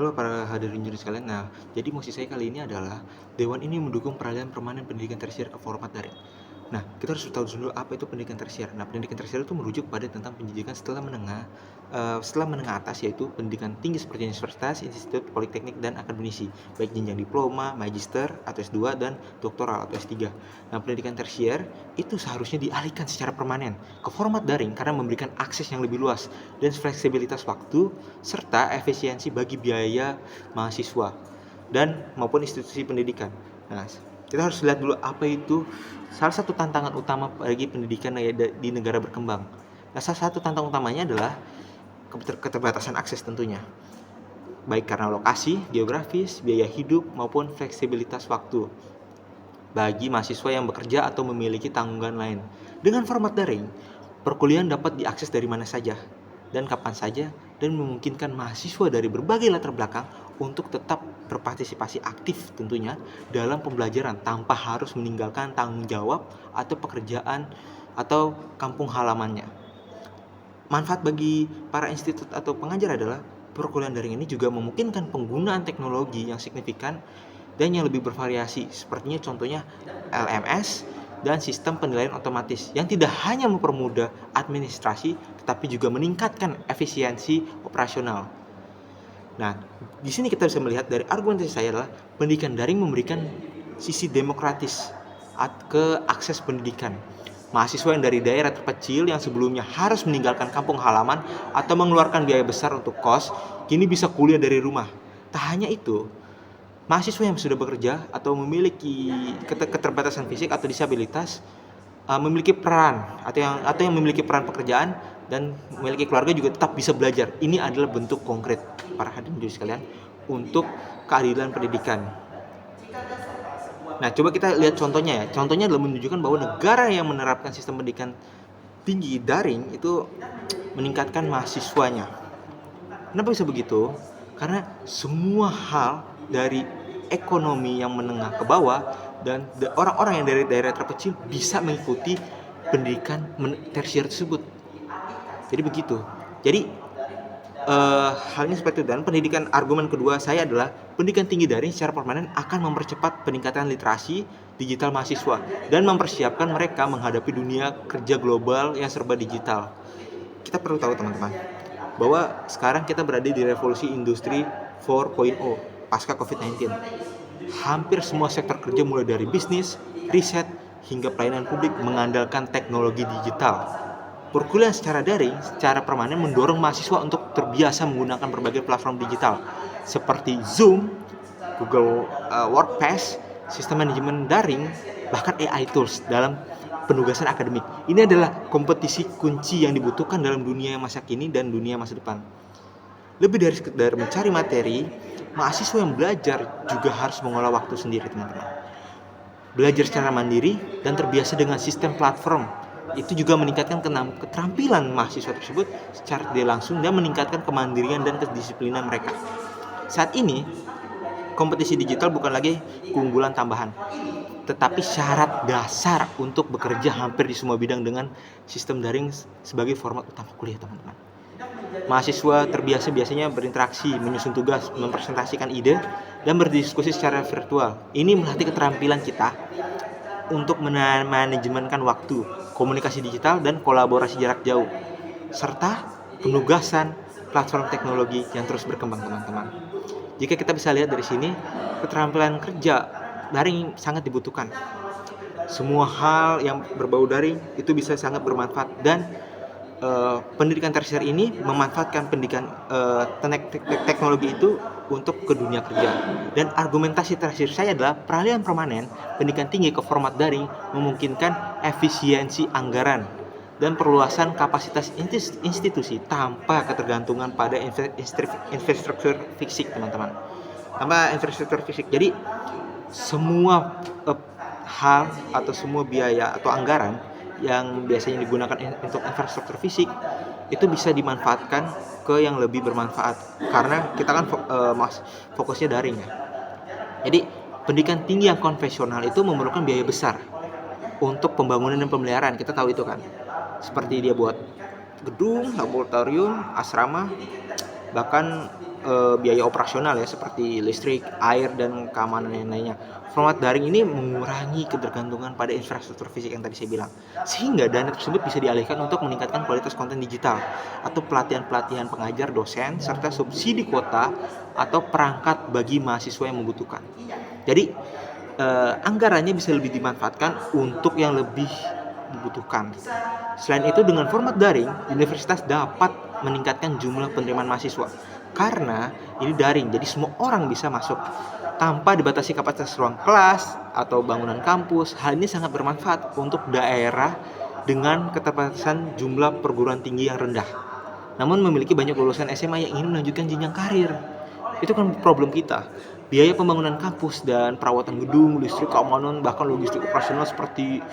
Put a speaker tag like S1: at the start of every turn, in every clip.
S1: Halo para hadirin juri sekalian. Nah, jadi mosi saya kali ini adalah Dewan ini mendukung peralihan permanen pendidikan tersier ke format daring. Nah, kita harus tahu dulu apa itu pendidikan tersier. Nah, pendidikan tersier itu merujuk pada tentang pendidikan setelah menengah atas, yaitu pendidikan tinggi seperti universitas, institut, politeknik, dan akademisi, baik jenjang diploma, magister, atau S2, dan doktoral atau S3. Nah, pendidikan tersier itu seharusnya dialihkan secara permanen ke format daring karena memberikan akses yang lebih luas dan fleksibilitas waktu serta efisiensi bagi biaya mahasiswa dan maupun institusi pendidikan. Nah, kita harus lihat dulu apa itu salah satu tantangan utama bagi pendidikan di negara berkembang. Nah, salah satu tantangan utamanya adalah keterbatasan akses tentunya, baik karena lokasi, geografis, biaya hidup, maupun fleksibilitas waktu bagi mahasiswa yang bekerja atau memiliki tanggungan lain. Dengan format daring, perkuliahan dapat diakses dari mana saja dan kapan saja dan memungkinkan mahasiswa dari berbagai latar belakang untuk tetap berpartisipasi aktif tentunya dalam pembelajaran tanpa harus meninggalkan tanggung jawab atau pekerjaan atau kampung halamannya. Manfaat bagi para institut atau pengajar adalah perkuliahan daring ini juga memungkinkan penggunaan teknologi yang signifikan dan yang lebih bervariasi, sepertinya contohnya LMS dan sistem penilaian otomatis yang tidak hanya mempermudah administrasi tetapi juga meningkatkan efisiensi operasional. Nah, di sini kita bisa melihat dari argumentasi saya adalah pendidikan daring memberikan sisi demokratis ke akses pendidikan. Mahasiswa yang dari daerah terpencil yang sebelumnya harus meninggalkan kampung halaman atau mengeluarkan biaya besar untuk kos, kini bisa kuliah dari rumah. Tak hanya itu, mahasiswa yang sudah bekerja atau memiliki keterbatasan fisik atau disabilitas memiliki peran atau yang memiliki peran pekerjaan dan memiliki keluarga juga tetap bisa belajar. Ini adalah bentuk konkret para hadirin juri sekalian untuk keadilan pendidikan. Nah, coba kita lihat contohnya ya. Contohnya adalah menunjukkan bahwa negara yang menerapkan sistem pendidikan tinggi daring itu meningkatkan mahasiswanya. Kenapa bisa begitu? Karena semua hal dari ekonomi yang menengah ke bawah dan orang-orang yang dari daerah terkecil bisa mengikuti pendidikan tersier tersebut. Jadi begitu. Jadi halnya seperti itu. Dan pendidikan argumen kedua saya adalah pendidikan tinggi daring secara permanen akan mempercepat peningkatan literasi digital mahasiswa dan mempersiapkan mereka menghadapi dunia kerja global yang serba digital. Kita perlu tahu teman-teman bahwa sekarang kita berada di revolusi industri 4.0 pasca COVID-19. Hampir semua sektor kerja mulai dari bisnis, riset, hingga pelayanan publik mengandalkan teknologi digital. Perkuliahan secara daring secara permanen mendorong mahasiswa untuk terbiasa menggunakan berbagai platform digital seperti Zoom, Google Workspace, sistem manajemen daring, bahkan AI tools dalam penugasan akademik. Ini adalah kompetisi kunci yang dibutuhkan dalam dunia masa kini dan dunia masa depan. Lebih dari sekedar mencari materi, mahasiswa yang belajar juga harus mengolah waktu sendiri, teman-teman. Belajar secara mandiri dan terbiasa dengan sistem platform itu juga meningkatkan keterampilan mahasiswa tersebut secara tidak langsung dan meningkatkan kemandirian dan kedisiplinan mereka. Saat ini, kompetisi digital bukan lagi keunggulan tambahan, tetapi syarat dasar untuk bekerja hampir di semua bidang dengan sistem daring sebagai format utama kuliah, teman-teman. Mahasiswa terbiasa biasanya berinteraksi, menyusun tugas, mempresentasikan ide, dan berdiskusi secara virtual. Ini melatih keterampilan kita untuk manajemenkan waktu, komunikasi digital, dan kolaborasi jarak jauh, serta penugasan platform teknologi yang terus berkembang, teman-teman. Jika kita bisa lihat dari sini, keterampilan kerja daring sangat dibutuhkan. Semua hal yang berbau daring itu bisa sangat bermanfaat dan pendidikan tersier ini memanfaatkan pendidikan teknologi itu untuk ke dunia kerja. Dan argumentasi terakhir saya adalah peralihan permanen pendidikan tinggi ke format daring memungkinkan efisiensi anggaran dan perluasan kapasitas institusi tanpa ketergantungan pada infrastruktur fisik, teman-teman. Tanpa infrastruktur fisik. Jadi semua hal atau semua biaya atau anggaran yang biasanya digunakan untuk infrastruktur fisik itu bisa dimanfaatkan ke yang lebih bermanfaat karena kita kan fokusnya daring ya. Jadi pendidikan tinggi yang konvensional itu memerlukan biaya besar untuk pembangunan dan pemeliharaan, kita tahu itu kan, seperti dia buat gedung, laboratorium, asrama, bahkan biaya operasional ya, seperti listrik, air, dan keamanan yang lainnya. Format daring ini mengurangi ketergantungan pada infrastruktur fisik yang tadi saya bilang, sehingga dana tersebut bisa dialihkan untuk meningkatkan kualitas konten digital atau pelatihan-pelatihan pengajar, dosen, serta subsidi kuota atau perangkat bagi mahasiswa yang membutuhkan. Jadi anggarannya bisa lebih dimanfaatkan untuk yang lebih dibutuhkan. Selain itu, dengan format daring, universitas dapat meningkatkan jumlah penerimaan mahasiswa. Karena ini daring, jadi semua orang bisa masuk tanpa dibatasi kapasitas ruang kelas atau bangunan kampus. Hal ini sangat bermanfaat untuk daerah dengan keterbatasan jumlah perguruan tinggi yang rendah, namun memiliki banyak lulusan SMA yang ingin melanjutkan jenjang karir. Itu kan problem kita. Biaya pembangunan kampus dan perawatan gedung, listrik, keamanan, bahkan logistik operasional seperti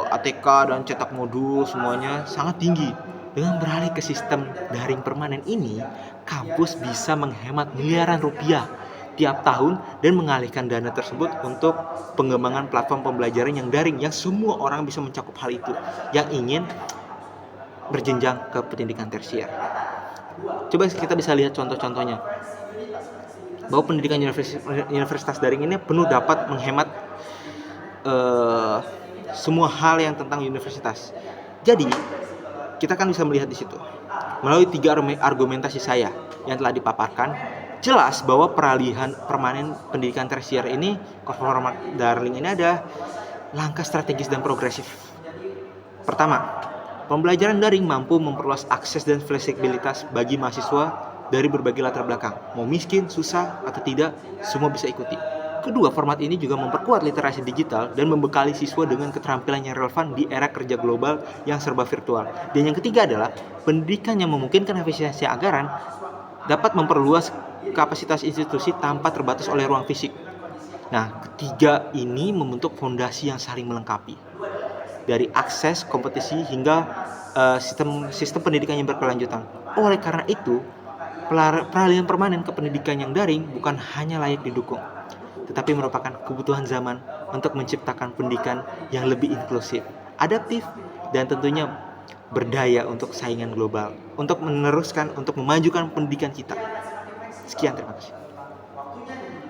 S1: ATK dan cetak modul semuanya sangat tinggi. Dengan beralih ke sistem daring permanen ini, kampus bisa menghemat miliaran rupiah tiap tahun dan mengalihkan dana tersebut untuk pengembangan platform pembelajaran yang daring, yang semua orang bisa mencakup hal itu yang ingin berjenjang ke pendidikan tersier. Coba kita bisa lihat contoh-contohnya, bahwa pendidikan universitas daring ini penuh dapat menghemat semua hal yang tentang universitas. Jadi kita kan bisa melihat di situ melalui 3 argumentasi saya yang telah dipaparkan, jelas bahwa peralihan permanen pendidikan tersier ini ke format daring ini ada langkah strategis dan progresif. Pertama, pembelajaran daring mampu memperluas akses dan fleksibilitas bagi mahasiswa dari berbagai latar belakang. Mau miskin, susah, atau tidak, semua bisa ikuti. Kedua, format ini juga memperkuat literasi digital dan membekali siswa dengan keterampilan yang relevan di era kerja global yang serba virtual. Dan yang ketiga adalah pendidikan yang memungkinkan efisiensi anggaran dapat memperluas kapasitas institusi tanpa terbatas oleh ruang fisik. Nah, ketiga ini membentuk fondasi yang saling melengkapi. Dari akses, kompetisi, hingga sistem pendidikan yang berkelanjutan. Oleh karena itu, peralihan permanen ke pendidikan yang daring bukan hanya layak didukung, tetapi merupakan kebutuhan zaman untuk menciptakan pendidikan yang lebih inklusif, adaptif, dan tentunya berdaya untuk saingan global, untuk meneruskan, untuk memajukan pendidikan kita. Sekian, terima kasih.